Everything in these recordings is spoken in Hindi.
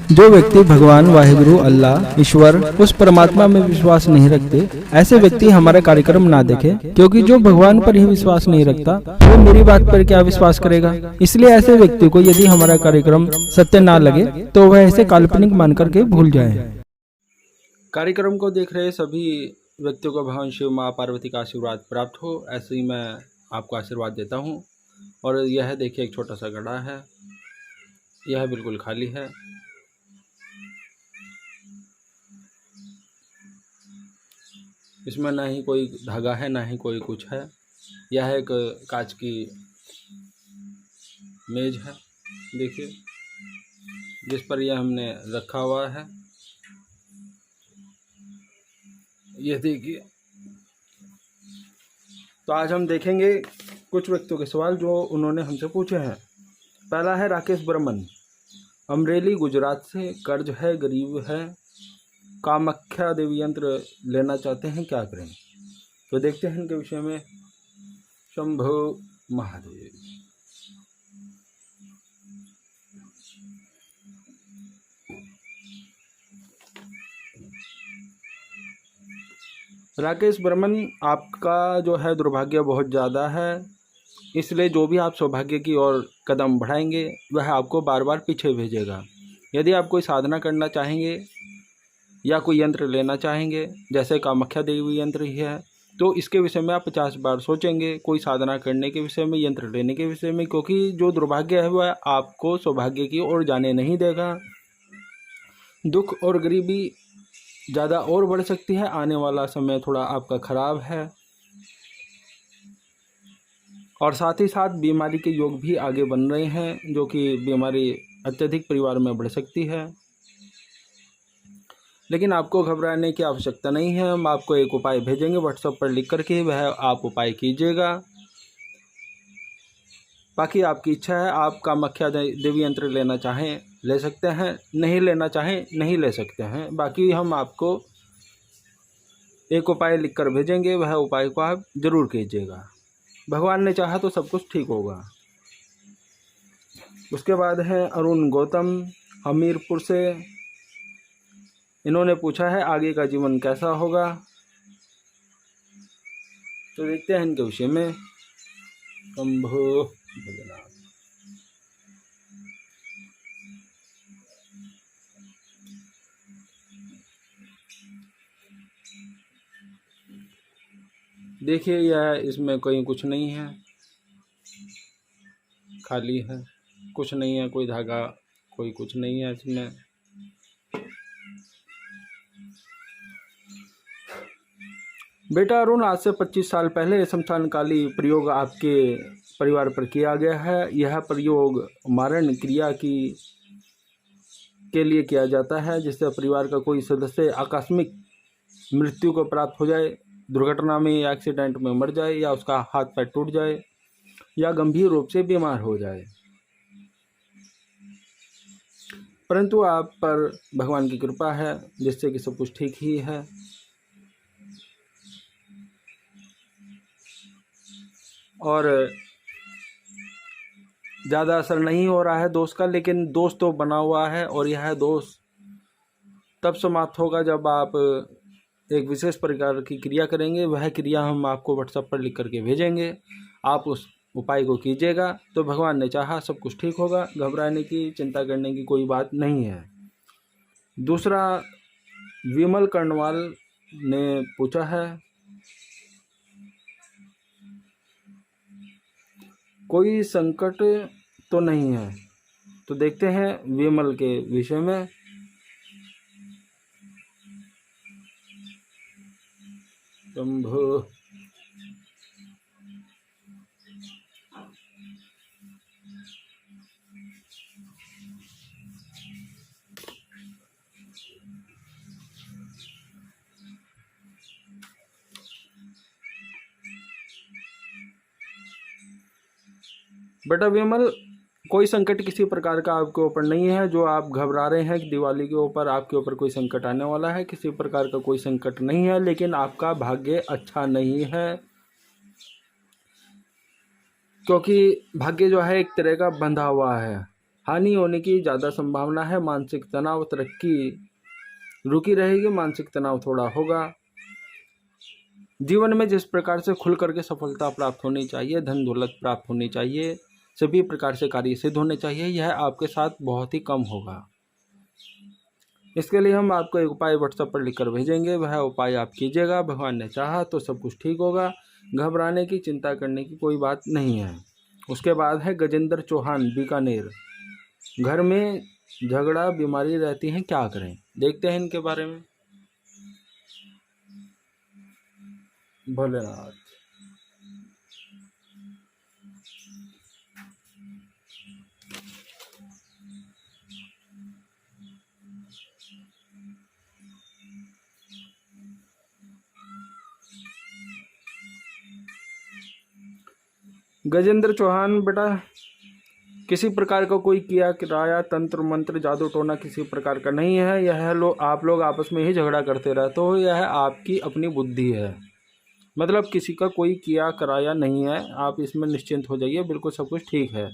जो व्यक्ति भगवान वाहिगुरु अल्लाह ईश्वर उस परमात्मा में विश्वास नहीं रखते, ऐसे व्यक्ति हमारा कार्यक्रम ना देखे, क्योंकि जो भगवान पर ही विश्वास नहीं रखता वो मेरी बात पर क्या विश्वास करेगा। इसलिए ऐसे व्यक्ति को यदि हमारा कार्यक्रम सत्य ना लगे तो वह ऐसे काल्पनिक मान करके भूल जाए। कार्यक्रम को देख रहे सभी व्यक्तियों को भगवान शिव माँ पार्वती का आशीर्वाद प्राप्त हो, ऐसे ही मैं आपको आशीर्वाद देता हूँ। और यह देखिए एक छोटा सा घड़ा है, यह बिल्कुल खाली है। इसमें ना ही कोई धागा है ना ही कोई कुछ है। यह एक कांच की मेज है, देखिए, जिस पर यह हमने रखा हुआ है। ये देखिए। तो आज हम देखेंगे कुछ व्यक्तियों के सवाल जो उन्होंने हमसे पूछे हैं। पहला है राकेश बर्मन, अमरेली गुजरात से। कर्ज है, गरीब है, कामाख्या देवी यंत्र लेना चाहते हैं, क्या करें। तो देखते हैं इनके विषय में। शंभो महादेव। राकेश बर्मन, आपका जो है दुर्भाग्य बहुत ज़्यादा है, इसलिए जो भी आप सौभाग्य की ओर कदम बढ़ाएंगे वह आपको बार बार पीछे भेजेगा। यदि आप कोई साधना करना चाहेंगे या कोई यंत्र लेना चाहेंगे, जैसे कामाख्या देवी यंत्र ही है, तो इसके विषय में आप 50 बार सोचेंगे कोई साधना करने के विषय में, यंत्र लेने के विषय में, क्योंकि जो दुर्भाग्य है वह आपको सौभाग्य की ओर जाने नहीं देगा। दुख और गरीबी ज़्यादा और बढ़ सकती है। आने वाला समय थोड़ा आपका खराब है, और साथ ही साथ बीमारी के योग भी आगे बन रहे हैं, जो कि बीमारी अत्यधिक परिवार में बढ़ सकती है। लेकिन आपको घबराने की आवश्यकता नहीं है। हम आपको एक उपाय भेजेंगे व्हाट्सएप पर लिख करके, वह आप उपाय कीजिएगा। बाकी आपकी इच्छा है, आप कामाख्या देवी यंत्र लेना चाहें ले सकते हैं, नहीं लेना चाहें नहीं ले सकते हैं। बाकी हम आपको एक उपाय लिखकर भेजेंगे, वह उपाय को आप जरूर कीजिएगा। भगवान ने चाहा तो सब कुछ ठीक होगा। उसके बाद है अरुण गौतम, हमीरपुर से। इन्होंने पूछा है आगे का जीवन कैसा होगा। तो देखते हैं इनके विषय में। शंभो भोलेनाथ। देखिए, यह इसमें कहीं कुछ नहीं है, खाली है, कुछ नहीं है, कोई धागा कोई कुछ नहीं है इसमें। बेटा अरुण, आज से 25 साल पहले शमशानकाली प्रयोग आपके परिवार पर किया गया है। यह प्रयोग मारण क्रिया के लिए किया जाता है, जिससे परिवार का कोई सदस्य आकस्मिक मृत्यु को प्राप्त हो जाए, दुर्घटना में या एक्सीडेंट में मर जाए, या उसका हाथ पैर टूट जाए, या गंभीर रूप से बीमार हो जाए। परंतु आप पर भगवान की कृपा है, जिससे कि सब कुछ ठीक ही है। और ज़्यादा असर नहीं हो रहा है दोष का, लेकिन दोष तो बना हुआ है, और यह दोष तब समाप्त होगा जब आप एक विशेष प्रकार की क्रिया करेंगे। वह क्रिया हम आपको व्हाट्सएप पर लिख करके भेजेंगे, आप उस उपाय को कीजिएगा तो भगवान ने चाहा सब कुछ ठीक होगा। घबराने की, चिंता करने की कोई बात नहीं है। दूसरा, विमल कर्णवाल ने पूछा है, कोई संकट तो नहीं है। तो देखते हैं विमल के विषय में। शंभो। बेटा विमल, कोई संकट किसी प्रकार का आपके ऊपर नहीं है। जो आप घबरा रहे हैं कि दिवाली के ऊपर आपके ऊपर कोई संकट आने वाला है, किसी प्रकार का कोई संकट नहीं है। लेकिन आपका भाग्य अच्छा नहीं है, क्योंकि भाग्य जो है एक तरह का बंधा हुआ है। हानि होने की ज़्यादा संभावना है। मानसिक तनाव, तरक्की रुकी रहेगी, मानसिक तनाव थोड़ा होगा। जीवन में जिस प्रकार से खुल करके सफलता प्राप्त होनी चाहिए, धन दौलत प्राप्त होनी चाहिए, सभी प्रकार से कार्य सिद्ध होने चाहिए, यह आपके साथ बहुत ही कम होगा। इसके लिए हम आपको एक उपाय व्हाट्सएप पर लिखकर भेजेंगे, वह उपाय आप कीजिएगा। भगवान ने चाहा तो सब कुछ ठीक होगा। घबराने की, चिंता करने की कोई बात नहीं है। उसके बाद है गजेंद्र चौहान, बीकानेर। घर में झगड़ा, बीमारी रहती है, क्या करें? देखते हैं इनके बारे में। भोलेनाथ। गजेंद्र चौहान बेटा, किसी प्रकार का कोई किया किराया, तंत्र मंत्र, जादू टोना किसी प्रकार का नहीं है। यह आप लोग आपस में ही झगड़ा करते रहते हो। यह आपकी अपनी बुद्धि है। मतलब किसी का कोई किया कराया नहीं है। आप इसमें निश्चिंत हो जाइए, बिल्कुल सब कुछ ठीक है।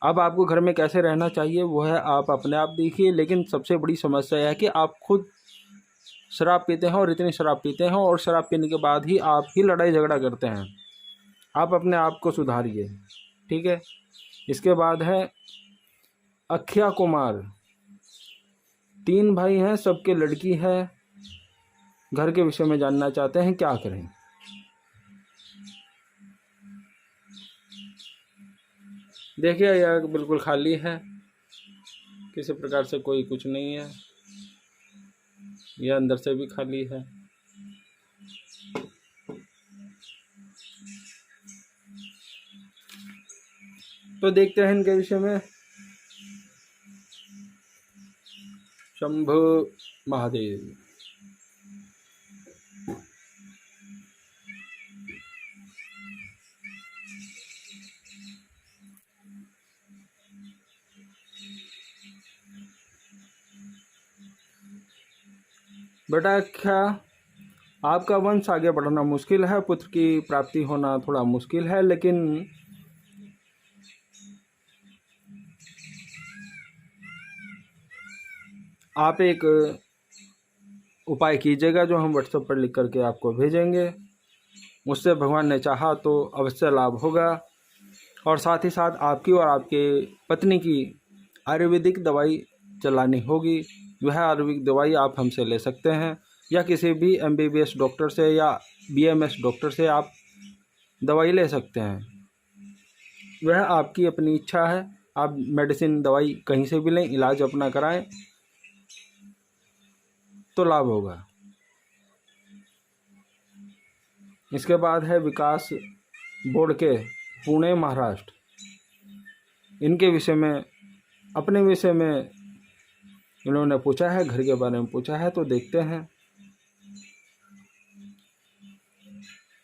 अब आपको घर में कैसे रहना चाहिए वो है आप अपने आप देखिए। लेकिन सबसे बड़ी समस्या यह है कि आप खुद शराब पीते हैं, और इतनी शराब पीते हैं, और शराब पीने के बाद ही आप ही लड़ाई झगड़ा करते हैं। आप अपने आप को सुधारिए, ठीक है। इसके बाद है अक्षय कुमार। 3 भाई हैं, सबके लड़की है। घर के विषय में जानना चाहते हैं, क्या करें? देखिए यह बिल्कुल खाली है, किसी प्रकार से कोई कुछ नहीं है। यह अंदर से भी खाली है। तो देखते हैं इनके विषय में। शंभु महादेव। बेटा क्या आपका वंश आगे बढ़ना मुश्किल है, पुत्र की प्राप्ति होना थोड़ा मुश्किल है, लेकिन आप एक उपाय कीजिएगा जो हम व्हाट्सएप पर लिख करके आपको भेजेंगे। उससे भगवान ने चाहा तो अवश्य लाभ होगा। और साथ ही साथ आपकी और आपके पत्नी की आयुर्वेदिक दवाई चलानी होगी। वह आयुर्वेदिक दवाई आप हमसे ले सकते हैं, या किसी भी MBBS डॉक्टर से या BMS डॉक्टर से आप दवाई ले सकते हैं। वह आपकी अपनी इच्छा है। आप मेडिसिन दवाई कहीं से भी लें, इलाज अपना कराएं तो लाभ होगा। इसके बाद है विकास बोर्ड के, पुणे महाराष्ट्र। इनके विषय में, अपने विषय में इन्होंने पूछा है, घर के बारे में पूछा है, तो देखते हैं।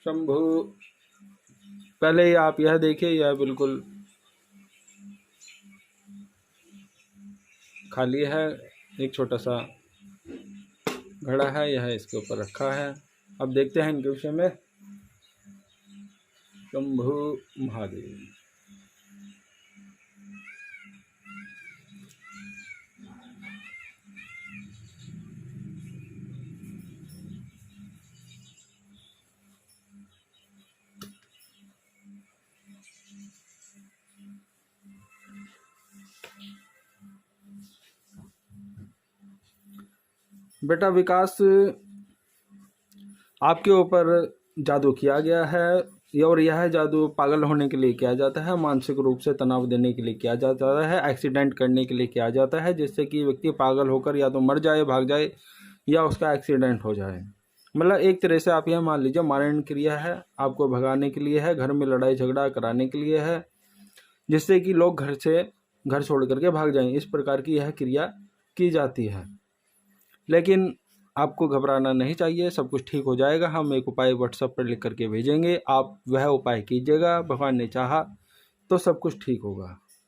शंभु, पहले ही आप यह देखिए, यह बिल्कुल खाली है। एक छोटा सा घड़ा है, यह इसके ऊपर रखा है। अब देखते हैं इनके विषय में। शंभु महादेव। बेटा विकास, आपके ऊपर जादू किया गया है, और यह जादू पागल होने के लिए किया जाता है, मानसिक रूप से तनाव देने के लिए किया जाता है, एक्सीडेंट करने के लिए किया जाता है, जिससे कि व्यक्ति पागल होकर या तो मर जाए, भाग जाए, या उसका एक्सीडेंट हो जाए। मतलब एक तरह से आप यह मान लीजिए मारण क्रिया है, आपको भगाने के लिए है, घर में लड़ाई झगड़ा कराने के लिए है, जिससे कि लोग घर छोड़ करके भाग जाएं। इस प्रकार की यह क्रिया की जाती है। लेकिन आपको घबराना नहीं चाहिए, सब कुछ ठीक हो जाएगा। हम एक उपाय व्हाट्सएप पर लिख करके भेजेंगे, आप वह उपाय कीजिएगा। भगवान ने चाहा तो सब कुछ ठीक होगा।